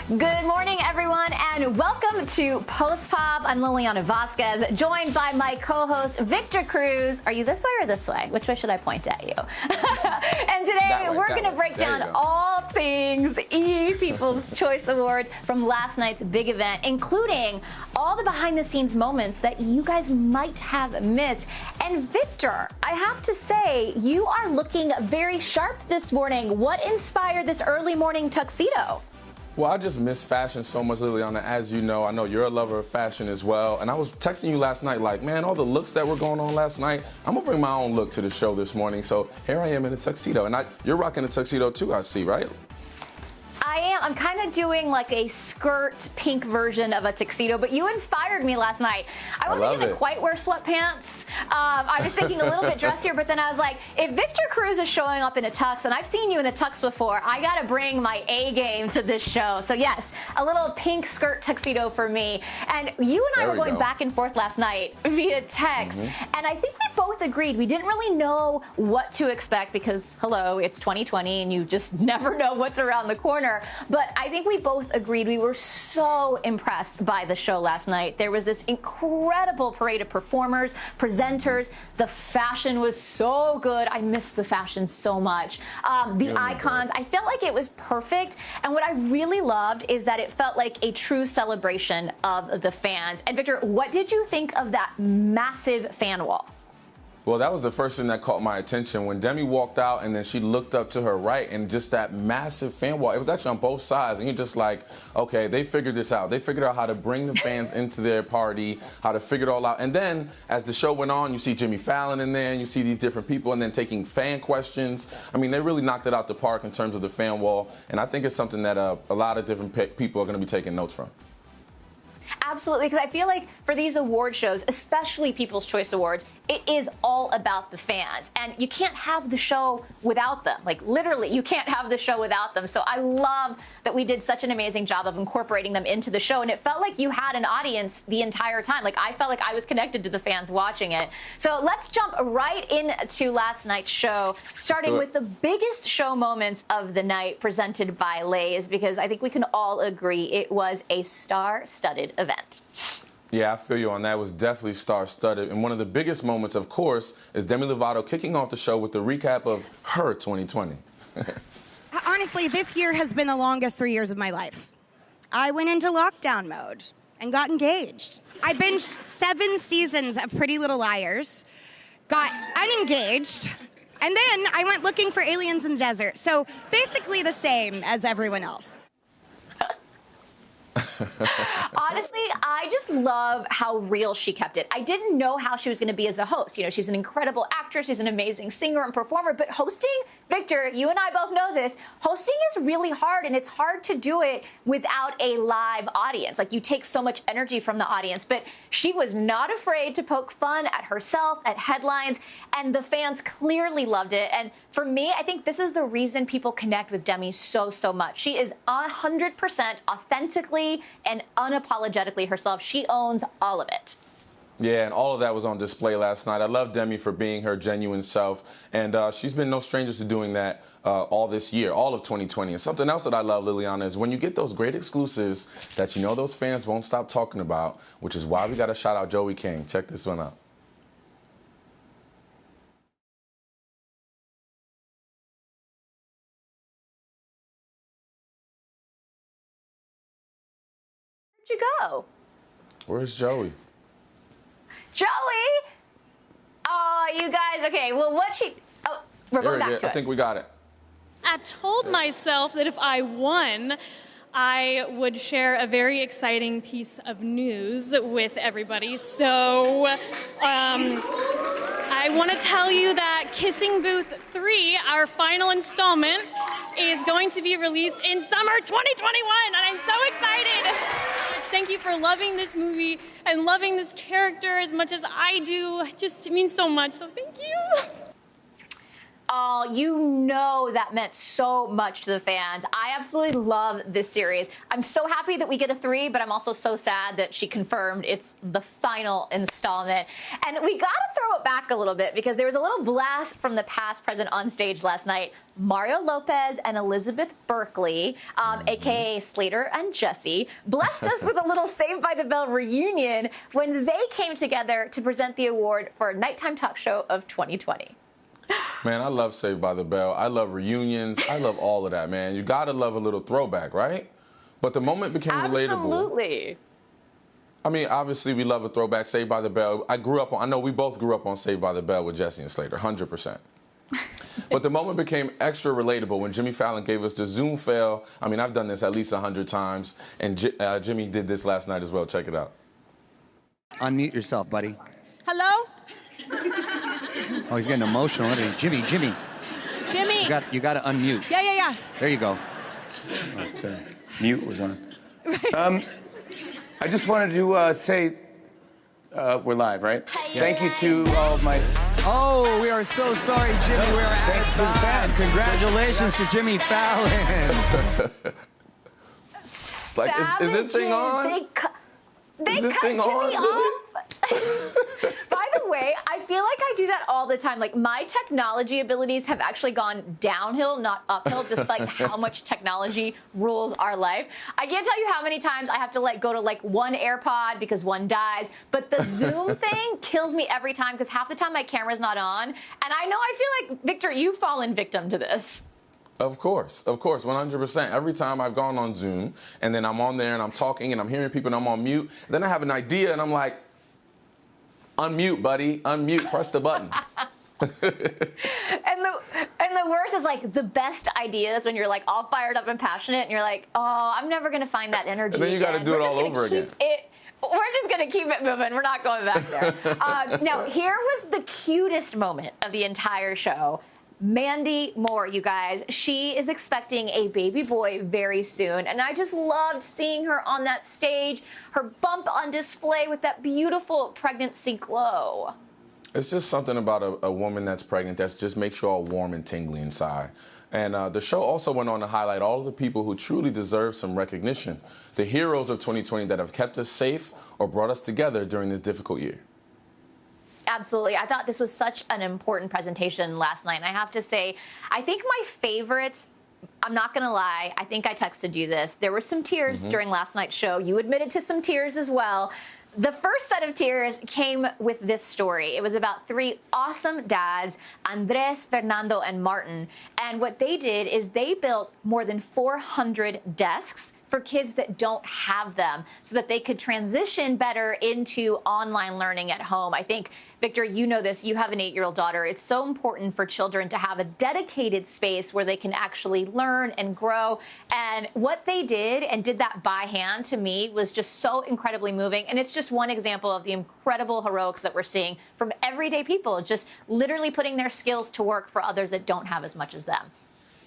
Good morning, everyone, and welcome to Post Pop. I'm Giuliana Vasquez, joined by my co-host, Victor Cruz. Are you this way or this way? Which way should I point at you? And today, we're going to break down all things People's Choice Awards from last night's big event, including all the behind-the-scenes moments that you guys might have missed. And Victor, I have to say, you are looking very sharp this morning. What inspired this early morning tuxedo? Well, I just miss fashion so much, Liliana. As you know, I know you're a lover of fashion as well. And I was texting you last night like, man, all the looks that were going on last night, I'm going to bring my own look to the show this morning. So here I am in a tuxedo. And you're rocking a tuxedo too, I see, right? I am. I'm kind of doing like a skirt pink version of a tuxedo, but you inspired me last night. I wasn't going to quite wear sweatpants. I was thinking a little bit dressier, but then I was like, if Victor Cruz is showing up in a tux, and I've seen you in a tux before, I got to bring my A game to this show. So yes, a little pink skirt tuxedo for me. And you and I were going back and forth last night via text, and I think we both agreed we didn't really know what to expect because, hello, it's 2020 and you just never know what's around the corner. But I think we both agreed we were so impressed by the show last night. There was this incredible parade of performers, presenters. The fashion was so good. I missed the fashion so much. The icons, I felt like it was perfect. And what I really loved is that it felt like a true celebration of the fans. And Victor, what did you think of that massive fan wall? Well, that was the first thing that caught my attention. When Demi walked out and then she looked up to her right and just that massive fan wall, it was actually on both sides. And you're just like, okay, they figured this out. They figured out how to bring the fans into their party, how to figure it all out. And then as the show went on, you see Jimmy Fallon in there and you see these different people and then taking fan questions. I mean, they really knocked it out the park in terms of the fan wall. And I think it's something that a lot of different people are going to be taking notes from. Absolutely, because I feel like for these award shows, especially People's Choice Awards, it is all about the fans. And you can't have the show without them. Like, literally, you can't have the show without them. So I love that we did such an amazing job of incorporating them into the show. And it felt like you had an audience the entire time. Like, I felt like I was connected to the fans watching it. So let's jump right into last night's show, starting with the biggest show moments of the night presented by Lay's, because I think we can all agree it was a star-studded event. Yeah, I feel you on that. It was definitely star-studded. And one of the biggest moments, of course, is Demi Lovato kicking off the show with the recap of her 2020. Honestly, this year has been the longest 3 years of my life. I went into lockdown mode and got engaged. I binged 7 seasons of Pretty Little Liars, got unengaged, and then I went looking for aliens in the desert. So basically the same as everyone else. Honestly, I just love how real she kept it. I didn't know how she was going to be as a host. You know, she's an incredible actress. She's an amazing singer and performer. But hosting, Victor, you and I both know this, hosting is really hard, and it's hard to do it without a live audience. Like, you take so much energy from the audience. But she was not afraid to poke fun at herself, at headlines, and the fans clearly loved it. And for me, I think this is the reason people connect with Demi so much. She is 100% authentically and unapologetically herself. She owns all of it. Yeah, and all of that was on display last night. I love Demi for being her genuine self, and she's been no stranger to doing that all this year, all of 2020. And something else that I love, Liliana, is when you get those great exclusives that you know those fans won't stop talking about, which is why we got to shout out Joey King. Check this one out. Where'd you go? Where's Joey? Joey? Oh, you guys. Okay, well, we're going back to it. I think we got it. I told myself that if I won, I would share a very exciting piece of news with everybody. So I want to tell you that Kissing Booth 3, our final installment, is going to be released in summer 2021, and I'm so excited. Thank you for loving this movie and loving this character as much as I do. It means so much, so thank you. Oh, you know that meant so much to the fans. I absolutely love this series. I'm so happy that we get a 3, but I'm also so sad that she confirmed it's the final installment. And we got to throw it back a little bit because there was a little blast from the past present on stage last night. Mario Lopez and Elizabeth Berkley, a.k.a. Slater and Jesse, blessed us with a little Saved by the Bell reunion when they came together to present the award for Nighttime Talk Show of 2020. Man, I love Saved by the Bell. I love reunions. I love all of that, man. You got to love a little throwback, right? But the moment became relatable. Absolutely. I mean, obviously, we love a throwback, Saved by the Bell. I know we both grew up on Saved by the Bell with Jesse and Slater, 100%. But the moment became extra relatable when Jimmy Fallon gave us the Zoom fail. I mean, I've done this at least 100 times, and Jimmy did this last night as well. Check it out. Unmute yourself, buddy. Hello? Oh, he's getting emotional, isn't he? Jimmy. Jimmy. You got to unmute. Yeah. There you go. Okay. Mute was on. I just wanted to say we're live, right? Thank you to all of my... Oh, we are so sorry, Jimmy. We're out of time. Congratulations to Jimmy Fallon. Like, is this thing on? They cut Jimmy off. By the way, I feel like I do that all the time. Like, my technology abilities have actually gone downhill, not uphill, despite how much technology rules our life. I can't tell you how many times I have to go to one AirPod because one dies. But the Zoom thing kills me every time because half the time my camera's not on. And I feel like, Victor, you've fallen victim to this. Of course, 100%. Every time I've gone on Zoom and then I'm on there and I'm talking and I'm hearing people and I'm on mute, then I have an idea and I'm like, unmute, buddy, unmute, press the button. And the worst is the best ideas when you're all fired up and passionate and you're like, oh, I'm never gonna find that energy. And then you got to do it all over again. We're just going to keep it moving. We're not going back there. Now, here was the cutest moment of the entire show. Mandy Moore, you guys, she is expecting a baby boy very soon, and I just loved seeing her on that stage, her bump on display with that beautiful pregnancy glow. It's just something about a woman that's pregnant that just makes you all warm and tingly inside. And the show also went on to highlight all of the people who truly deserve some recognition, the heroes of 2020 that have kept us safe or brought us together during this difficult year. Absolutely. I thought this was such an important presentation last night. And I have to say, I think my favorites, I'm not going to lie, I think I texted you this. There were some tears during last night's show. You admitted to some tears as well. The first set of tears came with this story. It was about 3 awesome dads, Andres, Fernando, and Martin. And what they did is they built more than 400 desks for kids that don't have them so that they could transition better into online learning at home. I think, Victor, you know this. You have an 8-year-old daughter. It's so important for children to have a dedicated space where they can actually learn and grow. And what they did and did that by hand, to me, was just so incredibly moving. And it's just one example of the incredible heroics that we're seeing from everyday people, just literally putting their skills to work for others that don't have as much as them.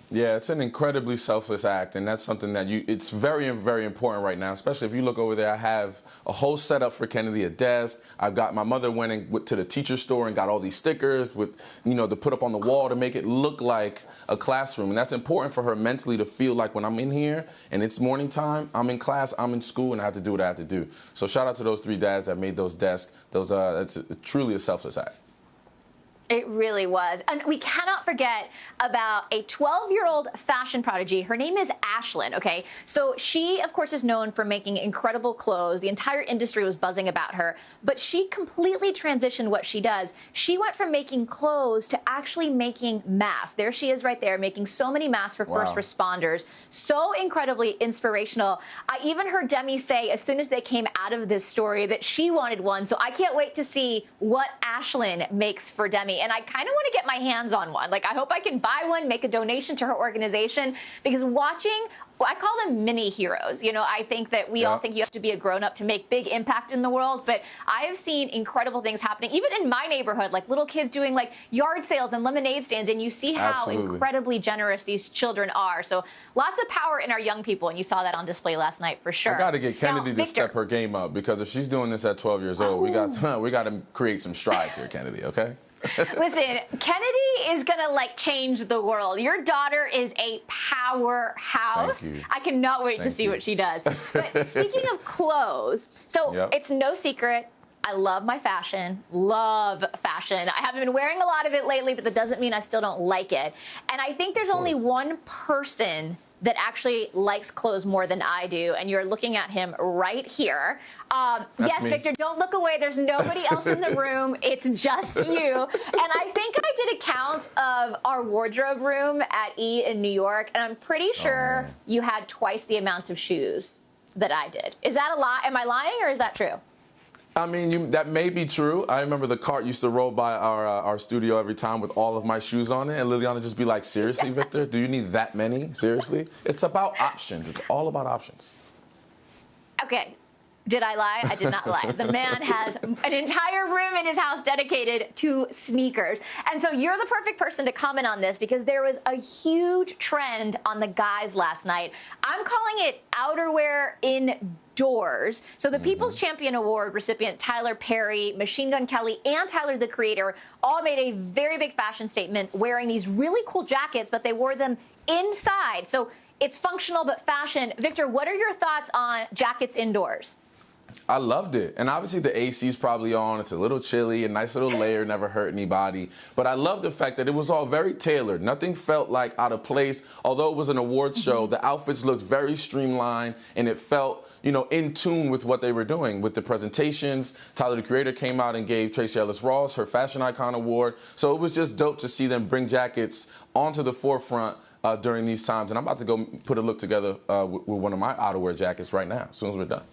Yeah, it's an incredibly selfless act, and that's something that it's very, very important right now, especially if you look over there. I have a whole setup for Kennedy, a desk. I've got my mother went to the teacher store and got all these stickers with, to put up on the wall to make it look like a classroom. And that's important for her mentally to feel like when I'm in here and it's morning time, I'm in class, I'm in school, and I have to do what I have to do. So shout out to those 3 dads that made those desks. It's truly a selfless act. It really was. And we cannot forget about a 12-year-old fashion prodigy. Her name is Ashlyn, okay? So she, of course, is known for making incredible clothes. The entire industry was buzzing about her. But she completely transitioned what she does. She went from making clothes to actually making masks. There she is right there, making so many masks for first responders. So incredibly inspirational. I even heard Demi say as soon as they came out of this story that she wanted one. So I can't wait to see what Ashlyn makes for Demi. And I kind of want to get my hands on one. I hope I can buy one, make a donation to her organization, because watching, I call them mini heroes. I think that we all think you have to be a grown up to make big impact in the world, but I have seen incredible things happening, even in my neighborhood, little kids doing yard sales and lemonade stands, and you see how incredibly generous these children are. So lots of power in our young people, and you saw that on display last night for sure. I got to get Kennedy to step her game up, because if she's doing this at 12 years old, we got to create some strides here, Kennedy, okay? Listen, Kennedy is gonna like change the world. Your daughter is a powerhouse. Thank you. I cannot wait to see what she does. But speaking of clothes, so it's no secret, I love my fashion, love fashion. I haven't been wearing a lot of it lately, but that doesn't mean I still don't like it. And I think there's only one person that actually likes clothes more than I do, and you're looking at him right here. Yes, me. Victor, don't look away. There's nobody else in the room. It's just you. And I think I did a count of our wardrobe room at E in New York, and I'm pretty sure you had twice the amount of shoes that I did. Is that a lie? Am I lying, or is that true? I mean, that may be true. I remember the cart used to roll by our studio every time with all of my shoes on it, and Liliana just be like, seriously, Victor? Do you need that many? Seriously? It's about options. It's all about options. Okay. Did I lie? I did not lie. The man has an entire room in his house dedicated to sneakers. And so you're the perfect person to comment on this because there was a huge trend on the guys last night. I'm calling it outerwear indoors. So the People's Champion Award recipient Tyler Perry, Machine Gun Kelly, and Tyler, the Creator, all made a very big fashion statement wearing these really cool jackets, but they wore them inside. So it's functional but fashion. Victor, what are your thoughts on jackets indoors? I loved it. And obviously the AC's probably on. It's a little chilly, a nice little layer, never hurt anybody. But I love the fact that it was all very tailored. Nothing felt like out of place. Although it was an award show, the outfits looked very streamlined, and it felt, you know, in tune with what they were doing with the presentations. Tyler, the Creator, came out and gave Tracee Ellis Ross her Fashion Icon Award. So it was just dope to see them bring jackets onto the forefront during these times. And I'm about to go put a look together with one of my outerwear jackets right now, as soon as we're done.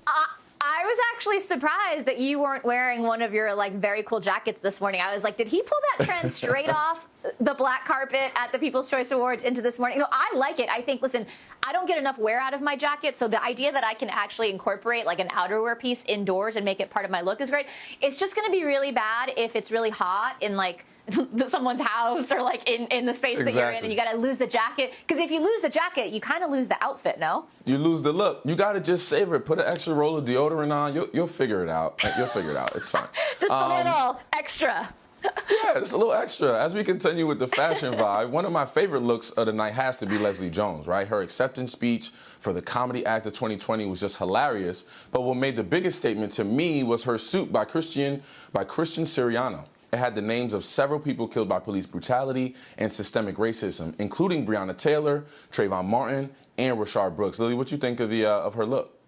I was actually surprised that you weren't wearing one of your like very cool jackets this morning. I was like, did he pull that trend straight off the black carpet at the People's Choice Awards into this morning? You know, I like it. I think, listen, I don't get enough wear out of my jacket, so the idea that I can actually incorporate like an outerwear piece indoors and make it part of my look is great. It's just going to be really bad if it's really hot in like someone's house or like in the space that you're in, and you got to lose the jacket. Because if you lose the jacket, you kind of lose the outfit, no? You lose the look. You got to just savor it. Put an extra roll of deodorant on. You'll figure it out. You'll figure it out. It's fine. Just a little extra. Yeah, just a little extra. As we continue with the fashion vibe, one of my favorite looks of the night has to be Leslie Jones, right? Her acceptance speech for the Comedy Act of 2020 was just hilarious. But what made the biggest statement to me was her suit by Christian Siriano. It had the names of several people killed by police brutality and systemic racism, including Breonna Taylor, Trayvon Martin, and Rashard Brooks. Lily, what you think of her look?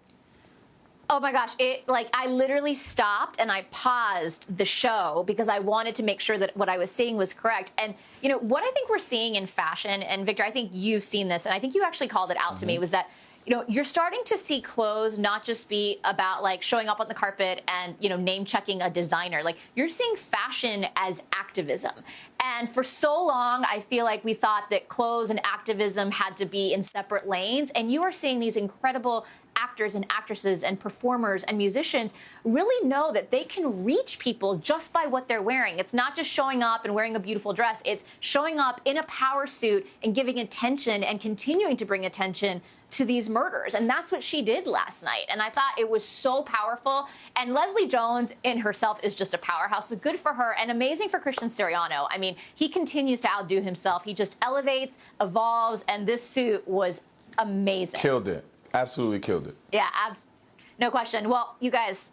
Oh my gosh, I literally stopped and I paused the show because I wanted to make sure that what I was seeing was correct. And, you know, what I think we're seeing in fashion, and Victor, I think you've seen this, and I think you actually called it out to me, was that, you know, you're starting to see clothes not just be about like showing up on the carpet and, you know, name checking a designer. Like you're seeing fashion as activism. And for so long, I feel like we thought that clothes and activism had to be in separate lanes. And you are seeing these incredible actors and actresses and performers and musicians really know that they can reach people just by what they're wearing. It's not just showing up and wearing a beautiful dress. It's showing up in a power suit and giving attention and continuing to bring attention to these murders. And that's what she did last night. And I thought it was so powerful. And Leslie Jones in herself is just a powerhouse. So good for her and amazing for Christian Siriano. I mean, he continues to outdo himself. He just elevates, evolves, and this suit was amazing. Killed it. Absolutely killed it. Yeah, no question. Well, you guys,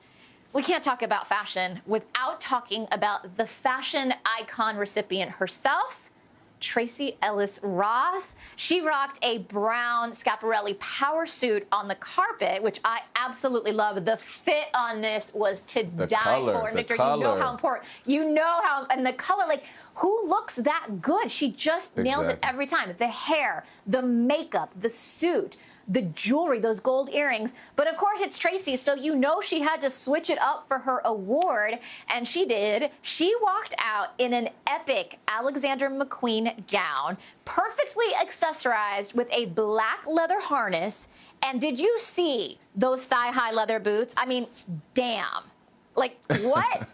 we can't talk about fashion without talking about the fashion icon recipient herself, Tracee Ellis Ross. She rocked a brown Schiaparelli power suit on the carpet, which I absolutely love. The fit on this was to die for. And Victor, you know how important. You know how, and the color, like, who looks that good? She just nails it every time. The hair, the makeup, the suit, the jewelry, those gold earrings. But of course it's Tracee, so you know she had to switch it up for her award, and she did. She walked out in an epic Alexander McQueen gown, perfectly accessorized with a black leather harness. And did you see those thigh-high leather boots? I mean, damn. Like, what?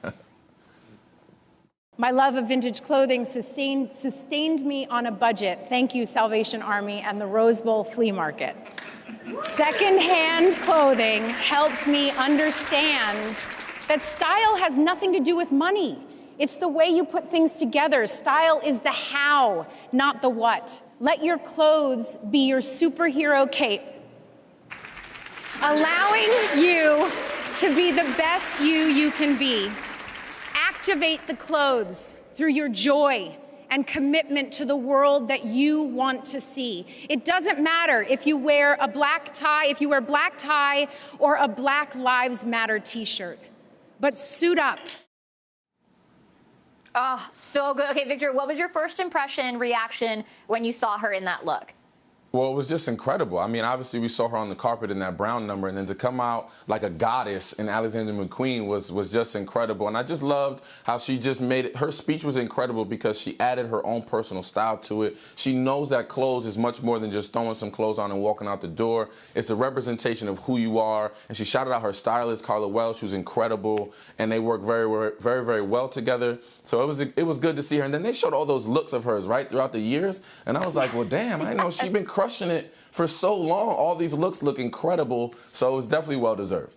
My love of vintage clothing sustained me on a budget. Thank you, Salvation Army and the Rose Bowl Flea Market. Secondhand clothing helped me understand that style has nothing to do with money. It's the way you put things together. Style is the how, not the what. Let your clothes be your superhero cape, allowing you to be the best you can be. Activate the clothes through your joy and commitment to the world that you want to see. It doesn't matter if you wear a black tie, or a Black Lives Matter t-shirt, but suit up. Oh, so good. Okay, Victor, what was your first impression, reaction when you saw her in that look? Well, it was just incredible. I mean, obviously we saw her on the carpet in that brown number, and then to come out like a goddess in Alexander McQueen was just incredible. And I just loved how she just made it. Her speech was incredible because she added her own personal style to it. She knows that clothes is much more than just throwing some clothes on and walking out the door. It's a representation of who you are. And she shouted out her stylist, Carla Welch, who's incredible, and they work very well together. So it was good to see her. And then they showed all those looks of hers, right, throughout the years. And I was like, well, damn, I know she's been crushing it for so long. All these looks look incredible, so it was definitely well-deserved.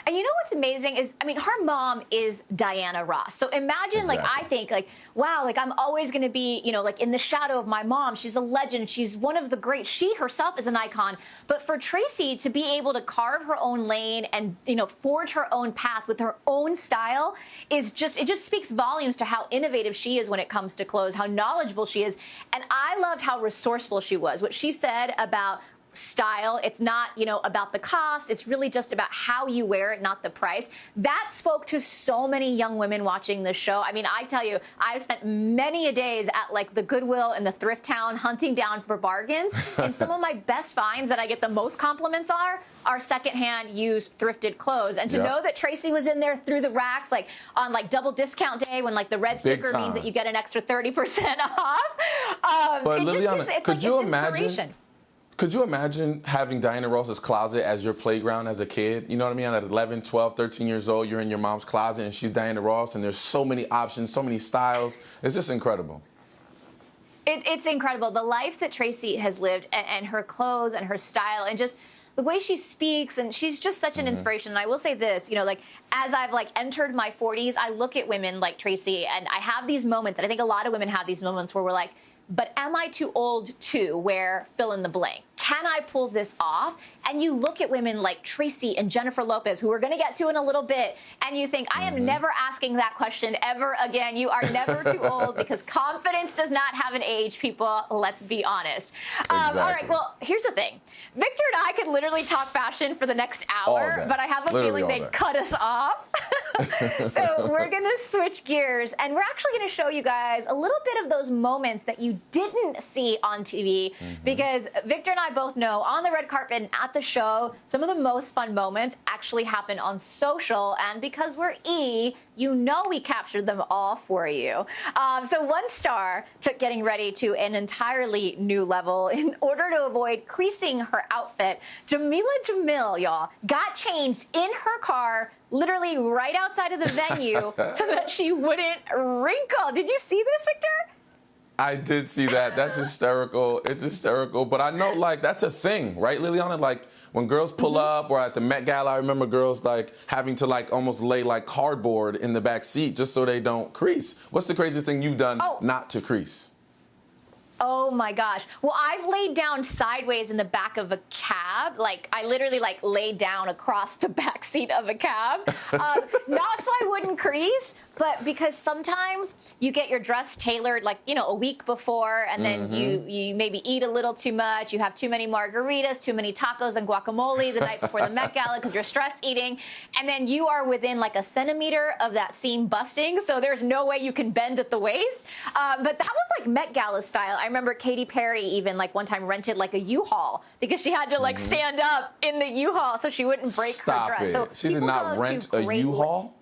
And you know what's amazing is, I mean, her mom is Diana Ross. So imagine, Exactly. like, I think, like, wow, like, I'm always going to be, you know, like, in the shadow of my mom. She's a legend. She's one of the great. She herself is an icon. But for Tracee to be able to carve her own lane and, you know, forge her own path with her own style is just, it just speaks volumes to how innovative she is when it comes to clothes, how knowledgeable she is. And I loved how resourceful she was. What she said about style, it's not, you know, about the cost. It's really just about how you wear it, not the price. That spoke to so many young women watching this show. I mean, I tell you, I've spent many a days at like the Goodwill and the thrift town hunting down for bargains. And some of my best finds that I get the most compliments are secondhand used thrifted clothes. And to know that Tracee was in there through the racks, like on like double discount day when like the red sticker means that you get an extra 30% off. But Liliana, could you imagine? Inspiration. Could you imagine having Diana Ross's closet as your playground as a kid? You know what I mean? At 11, 12, 13 years old, you're in your mom's closet and she's Diana Ross, and there's so many options, so many styles. It's just incredible. It's incredible. The life that Tracee has lived and her clothes and her style and just the way she speaks, and she's just such an inspiration. And I will say this, you know, like as I've like entered my 40s, I look at women like Tracee and I have these moments, and I think a lot of women have these moments where we're like, but am I too old to wear fill in the blank? Can I pull this off? And you look at women like Tracee and Jennifer Lopez, who we're going to get to in a little bit, and you think, I am never asking that question ever again. You are never too old, because confidence does not have an age, people. Let's be honest. Exactly. All right, well, here's the thing. Victor and I could literally talk fashion for the next hour, but I have a feeling they'd cut us off. So we're going to switch gears, and we're actually going to show you guys a little bit of those moments that you didn't see on TV, because Victor and I both know on the red carpet and at the show, some of the most fun moments actually happen on social, and because we're E, you know we captured them all for you. So one star took getting ready to an entirely new level in order to avoid creasing her outfit. Jamila Jamil, y'all, got changed in her car literally right outside of the venue so that she wouldn't wrinkle. Did you see this, Victor? I did see that. That's hysterical. It's hysterical. But I know, like, that's a thing, right, Liliana? Like, when girls pull up, or at the Met Gala, I remember girls, like, having to, like, almost lay, like, cardboard in the back seat just so they don't crease. What's the craziest thing you've done not to crease? Oh my gosh. Well, I've laid down sideways in the back of a cab. Like, I literally like laid down across the back seat of a cab. Not so I wouldn't crease, but because sometimes you get your dress tailored like, you know, a week before, and then you maybe eat a little too much. You have too many margaritas, too many tacos and guacamole the night before the Met Gala because you're stress eating. And then you are within like a centimeter of that seam busting. So there's no way you can bend at the waist. But that was like Met Gala style. I remember Katy Perry even like one time rented like a U-Haul because she had to like stand up in the U-Haul so she wouldn't break her dress. So she did not rent a U-Haul?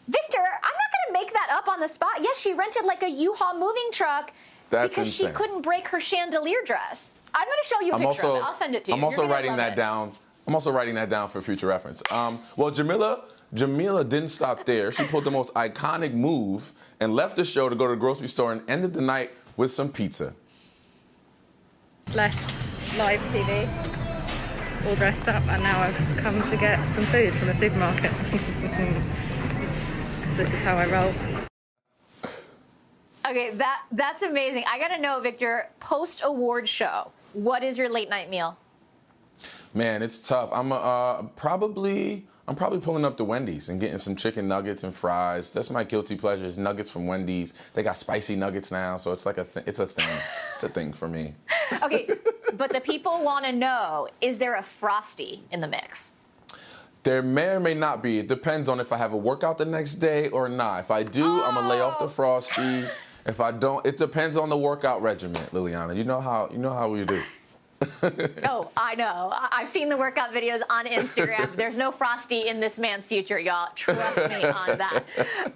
Victor, I'm not going to make that up on the spot. Yes, she rented like a U-Haul moving truck because insane. She couldn't break her chandelier dress. I'm going to show you a picture of it. I'll send it to you. I'm also writing that down. I'm also writing that down for future reference. Well, Jamila didn't stop there. She pulled the most iconic move and left the show to go to the grocery store and ended the night with some pizza. Left live TV, all dressed up, and now I've come to get some food from the supermarket. This is how I roll. Okay, that's amazing. I got to know, Victor, post-award show, what is your late night meal? Man, it's tough. I'm probably pulling up to Wendy's and getting some chicken nuggets and fries. That's my guilty pleasures, nuggets from Wendy's. They got spicy nuggets now, so it's like it's a thing. It's a thing for me. Okay, but the people want to know, is there a Frosty in the mix? There may or may not be. It depends on if I have a workout the next day or not. If I do, I'm gonna lay off the Frosty. If I don't, it depends on the workout regimen, Liliana. You know how we do. Oh, I know. I've seen the workout videos on Instagram. There's no Frosty in this man's future, y'all. Trust me on that.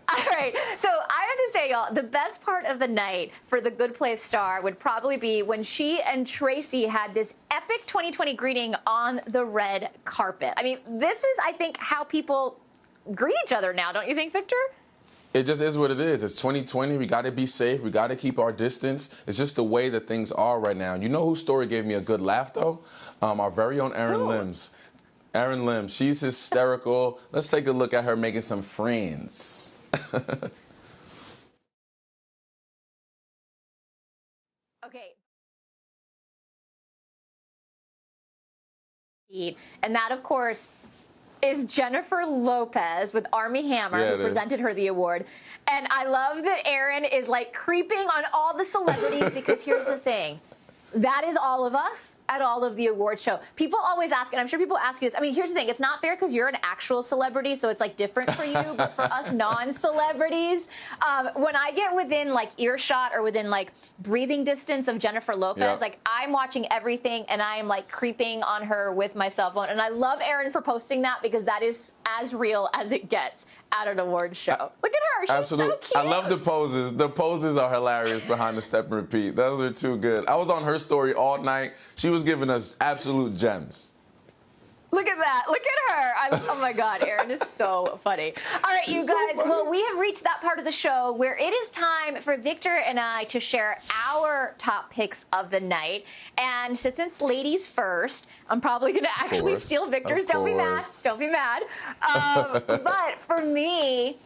All right. So I have to say, y'all, the best part of the night for the Good Place star would probably be when she and Tracee had this epic 2020 greeting on the red carpet. I mean, this is, I think, how people greet each other now, don't you think, Victor? It just is what it is. It's 2020. We got to be safe. We got to keep our distance. It's just the way that things are right now. You know whose story gave me a good laugh, though? Our very own Erin Lims. Erin Lims. She's hysterical. Let's take a look at her making some friends. Okay. And that, of course, is Jennifer Lopez with Armie Hammer, who presented her the award. And I love that Erin is like creeping on all the celebrities because here's the thing. That is all of us at all of the award show. People always ask, and I'm sure people ask you this. I mean, here's the thing. It's not fair because you're an actual celebrity, so it's like different for you. But for us non-celebrities, when I get within like earshot or within like breathing distance of Jennifer Lopez, like I'm watching everything and I am like creeping on her with my cell phone. And I love Erin for posting that because that is as real as it gets at an award show. Look at her. She's Absolutely. so cute. I love the poses. The poses are hilarious behind the step and repeat. Those are too good. I was on her story all night. She was giving us absolute gems. Look at that. Look at her. Oh, my God. Erin is so funny. All right, you guys. Well, we have reached that part of the show where it is time for Victor and I to share our top picks of the night. And since it's ladies first, I'm probably going to actually steal Victor's. Don't be mad. Don't be mad. But for me,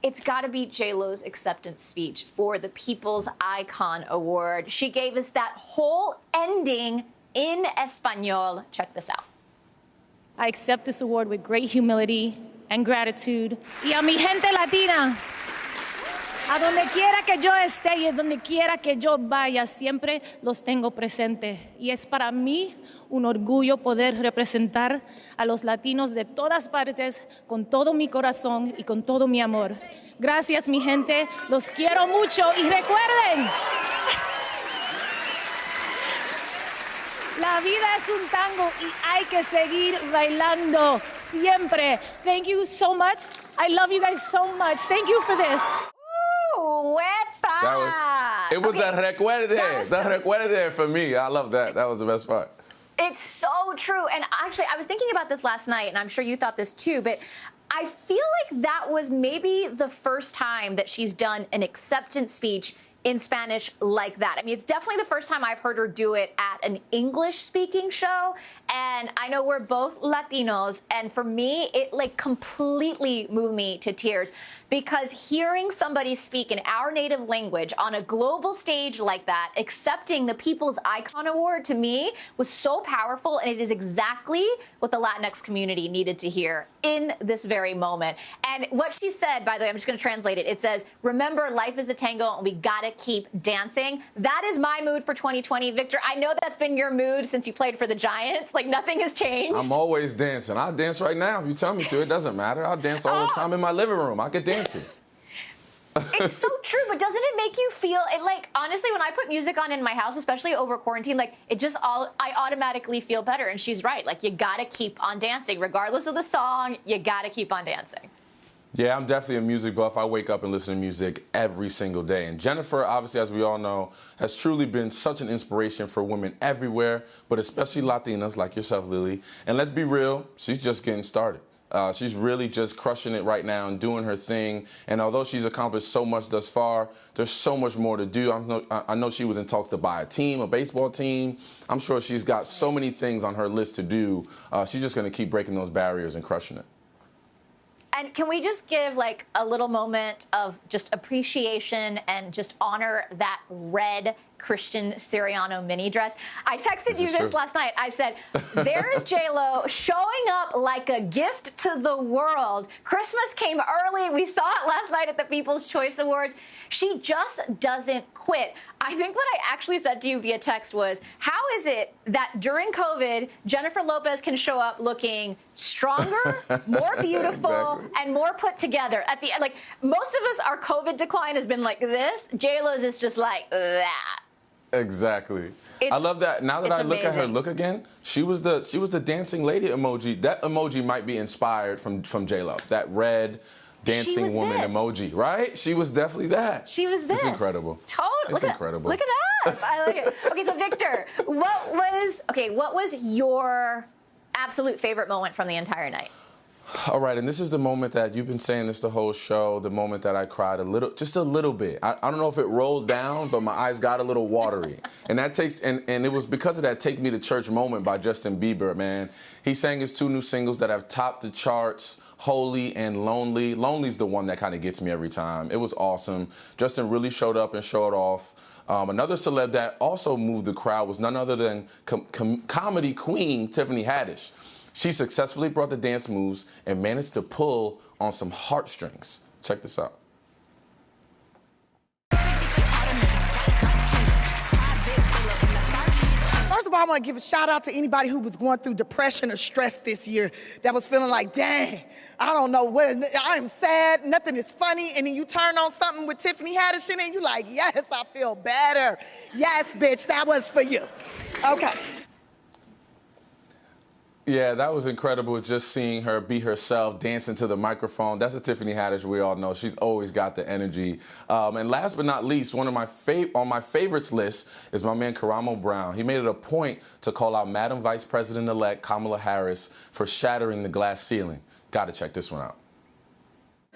it's got to be J-Lo's acceptance speech for the People's Icon Award. She gave us that whole ending in Espanol. Check this out. I accept this award with great humility and gratitude. Y a mi gente latina, a donde quiera que yo esté y a donde quiera que yo vaya, siempre los tengo presentes. Y es para mí un orgullo poder representar a los latinos de todas partes con todo mi corazón y con todo mi amor. Gracias, mi gente. Los quiero mucho y recuerden, la vida es un tango y hay que seguir bailando siempre. Thank you so much. I love you guys so much. Thank you for this. Ooh, it was the recuerde. The recuerde for me. I love that. That was the best part. It's so true. And actually, I was thinking about this last night, and I'm sure you thought this too, but I feel like that was maybe the first time that she's done an acceptance speech in Spanish like that. I mean, it's definitely the first time I've heard her do it at an English-speaking show, and I know we're both Latinos, and for me, it like completely moved me to tears because hearing somebody speak in our native language on a global stage like that, accepting the People's Icon Award, to me was so powerful, and it is exactly what the Latinx community needed to hear in this very moment. And what she said, by the way, I'm just going to translate it. It says, remember, life is a tango, and we gotta keep dancing. That is my mood for 2020. Victor, I know that's been your mood since you played for the Giants. Like, nothing has changed. I'm always dancing. I'll dance right now if you tell me to. It doesn't matter. I'll dance all the time in my living room. I get dancing. It's so true, but doesn't it make you feel it? Like, honestly, when I put music on in my house, especially over quarantine, like I automatically feel better. And she's right. Like, you gotta keep on dancing, regardless of the song. You gotta keep on dancing. Yeah, I'm definitely a music buff. I wake up and listen to music every single day. And Jennifer, obviously, as we all know, has truly been such an inspiration for women everywhere, but especially Latinas like yourself, Lily. And let's be real, she's just getting started. She's really just crushing it right now and doing her thing. And although she's accomplished so much thus far, there's so much more to do. I know she was in talks to buy a team, a baseball team. I'm sure she's got so many things on her list to do. She's just going to keep breaking those barriers and crushing it. And can we just give like a little moment of just appreciation and just honor that red Christian Siriano mini dress? I texted you this last night. I said, there's J-Lo showing up like a gift to the world. Christmas came early. We saw it last night at the People's Choice Awards. She just doesn't quit. I think what I actually said to you via text was, how is it that during COVID, Jennifer Lopez can show up looking stronger, more beautiful, and more put together? At the like, most of us, our COVID decline has been like this. J-Lo's is just like that. Exactly. I love that. Now that I look at her look again, she was the dancing lady emoji. That emoji might be inspired from J-Lo. That red dancing woman emoji, right? She was definitely that. She was this. It's incredible. Totally. It's incredible. Look at us. I like it. Okay, so Victor, what was your absolute favorite moment from the entire night? All right, and this is the moment that you've been saying this the whole show, the moment that I cried just a little bit. I don't know if it rolled down, but my eyes got a little watery. And that and it was because of that Take Me to Church moment by Justin Bieber, man. He sang his 2 new singles that have topped the charts, Holy and Lonely. Lonely's the one that kind of gets me every time. It was awesome. Justin really showed up and showed off. Another celeb that also moved the crowd was none other than comedy queen Tiffany Haddish. She successfully brought the dance moves and managed to pull on some heartstrings. Check this out. First of all, I want to give a shout out to anybody who was going through depression or stress this year, that was feeling like, dang, I don't know I'm sad, nothing is funny, and then you turn on something with Tiffany Haddish in it, and you're like, yes, I feel better. Yes, bitch, that was for you. Okay. Yeah, that was incredible, just seeing her be herself, dancing to the microphone. That's a Tiffany Haddish we all know. She's always got the energy. And last but not least, one of my on my favorites list is my man Karamo Brown. He made it a point to call out Madam Vice President-elect Kamala Harris for shattering the glass ceiling. Gotta check this one out.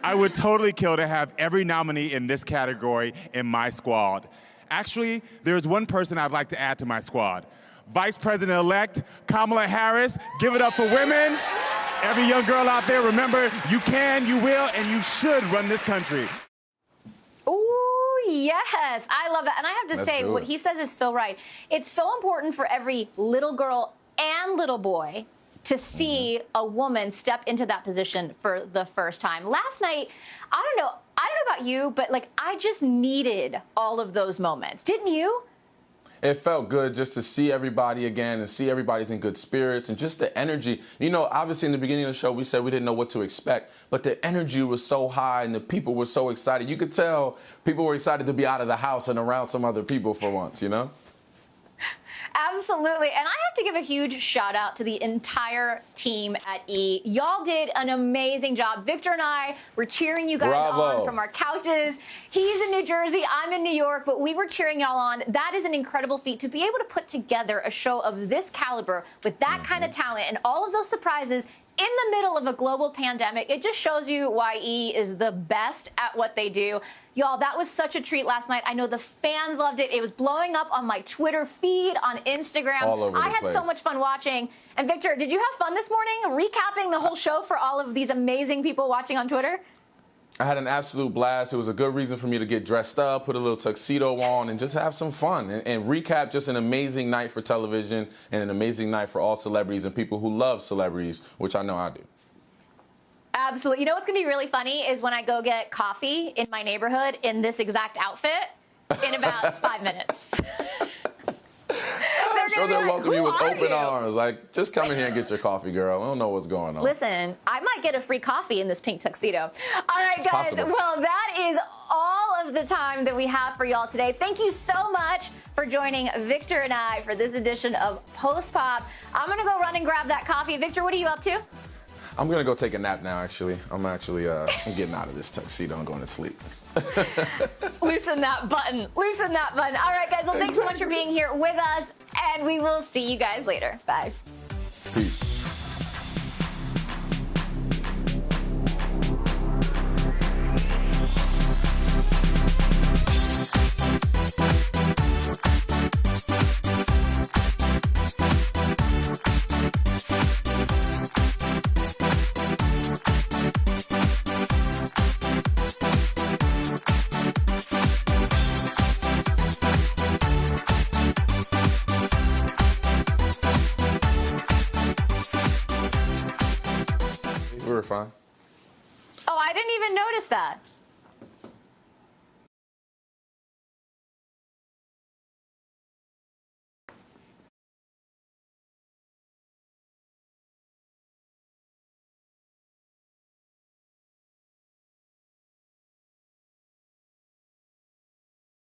I would totally kill to have every nominee in this category in my squad. Actually, there's one person I'd like to add to my squad. Vice President-elect Kamala Harris. Give it up for women. Every young girl out there, remember, you can, you will, and you should run this country. Ooh, yes. I love that. And I have to say, what he says is so right. It's so important for every little girl and little boy to see a woman step into that position for the first time. Last night, I don't know about you, but like I just needed all of those moments. Didn't you? It felt good just to see everybody again and see everybody's in good spirits and just the energy. You know, obviously in the beginning of the show, we said we didn't know what to expect, but the energy was so high and the people were so excited. You could tell people were excited to be out of the house and around some other people for once, you know? Absolutely. And I have to give a huge shout out to the entire team at E. Y'all did an amazing job. Victor and I were cheering you guys on from our couches. He's in New Jersey. I'm in New York, but we were cheering y'all on. That is an incredible feat to be able to put together a show of this caliber with that kind of talent and all of those surprises in the middle of a global pandemic. It just shows you why E is the best at what they do. Y'all, that was such a treat last night. I know the fans loved it. It was blowing up on my Twitter feed, on Instagram. All over the I had place. So much fun watching. And Victor, did you have fun this morning recapping the whole show for all of these amazing people watching on Twitter? I had an absolute blast. It was a good reason for me to get dressed up, put a little tuxedo on, and just have some fun and recap just an amazing night for television and an amazing night for all celebrities and people who love celebrities, which I know I do. Absolutely. You know what's going to be really funny is when I go get coffee in my neighborhood in this exact outfit in about 5 minutes. I'm sure they'll welcome you with open arms. Like, just come in here and get your coffee, girl. I don't know what's going on. Listen, I might get a free coffee in this pink tuxedo. All right, guys. Possible. Well, that is all of the time that we have for y'all today. Thank you so much for joining Victor and I for this edition of Post Pop. I'm going to go run and grab that coffee. Victor, what are you up to? I'm going to go take a nap now, actually. I'm getting out of this tuxedo and going to sleep. Loosen that button. Loosen that button. All right, guys. Well, thanks so much for being here with us, and we will see you guys later. Bye. Peace. fine. Oh, I didn't even notice that.